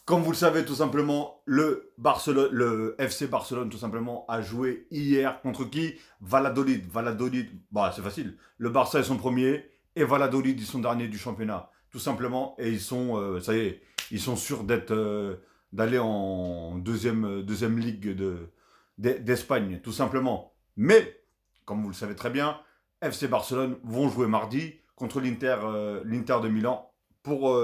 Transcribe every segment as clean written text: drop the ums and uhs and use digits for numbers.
Comme vous le savez, tout simplement, le FC Barcelone, tout simplement, a joué hier contre qui? Valladolid. Valladolid, bah, c'est facile. Le Barça est son premier et Valladolid, ils sont derniers du championnat. Tout simplement. Et ils sont, ça y est, ils sont sûrs d'aller en deuxième ligue d'Espagne, tout simplement. Mais, comme vous le savez très bien, FC Barcelone vont jouer mardi contre l'Inter de Milan pour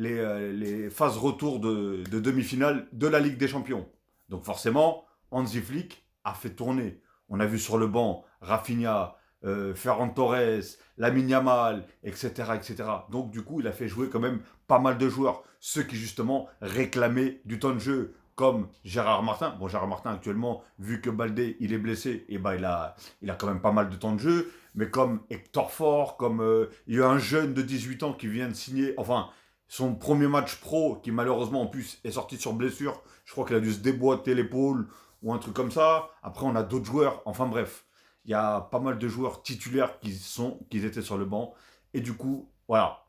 les phases retour de demi-finale de la Ligue des Champions. Donc forcément, Hansi Flick a fait tourner. On a vu sur le banc Rafinha, Ferran Torres, Lamine Yamal, etc., etc. Donc du coup, il a fait jouer quand même pas mal de joueurs. Ceux qui justement réclamaient du temps de jeu, comme Gérard Martin. Bon, Gérard Martin actuellement, vu que Baldé il est blessé, et ben il a quand même pas mal de temps de jeu. Mais comme Hector Fort, comme il y a un jeune de 18 ans qui vient de signer, enfin son premier match pro, qui malheureusement en plus est sorti sur blessure. Je crois qu'il a dû se déboîter l'épaule ou un truc comme ça. Après, on a d'autres joueurs. Enfin bref, il y a pas mal de joueurs titulaires qui étaient sur le banc. Et du coup, voilà.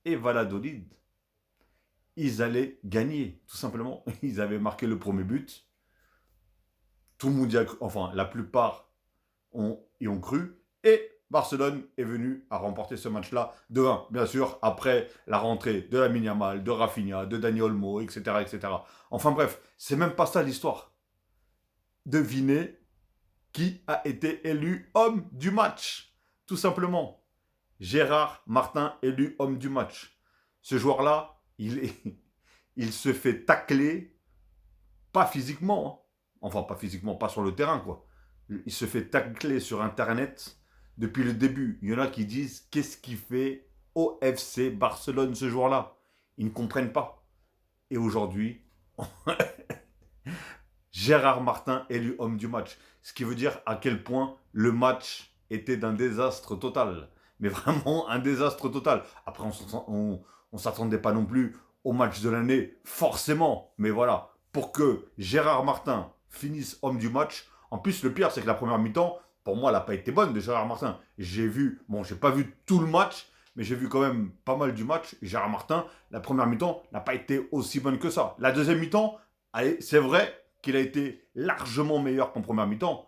Et Valladolid, ils allaient gagner, tout simplement. Ils avaient marqué le premier but. Tout le monde y a cru, enfin la plupart y ont cru. Et Barcelone est venu à remporter ce match-là de 1. Bien sûr, après la rentrée de Lamine Yamal, de Rafinha, de Dani Olmo, etc., etc. Enfin bref, c'est même pas ça l'histoire. Devinez qui a été élu homme du match. Tout simplement. Gérard Martin élu homme du match. Ce joueur-là, il se fait tacler, pas physiquement, hein. Enfin pas physiquement, pas sur le terrain, quoi. Il se fait tacler sur Internet depuis le début. Il y en a qui disent qu'est-ce qu'il fait au FC Barcelone ce jour-là. Ils ne comprennent pas. Et aujourd'hui, Gérard Martin élu homme du match. Ce qui veut dire à quel point le match était d'un désastre total. Mais vraiment un désastre total. Après, on s'attendait pas non plus au match de l'année, forcément. Mais voilà, pour que Gérard Martin finisse homme du match, en plus, le pire, c'est que la première mi-temps, pour moi, elle n'a pas été bonne de Gérard Martin. J'ai vu, bon, j'ai pas vu tout le match, mais j'ai vu quand même pas mal du match. Gérard Martin, la première mi-temps n'a pas été aussi bonne que ça. La deuxième mi-temps, allez, c'est vrai qu'il a été largement meilleur qu'en première mi-temps.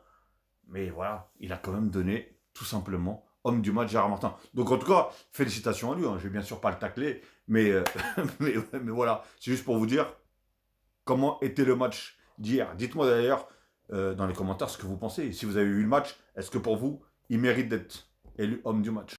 Mais voilà, il a quand même donné, tout simplement, homme du match Gérard Martin. Donc en tout cas, félicitations à lui. Hein. Je vais bien sûr pas le tacler, mais, mais voilà, c'est juste pour vous dire comment était le match d'hier. Dites-moi d'ailleurs dans les commentaires ce que vous pensez. Si vous avez vu le match, est-ce que pour vous, il mérite d'être élu homme du match?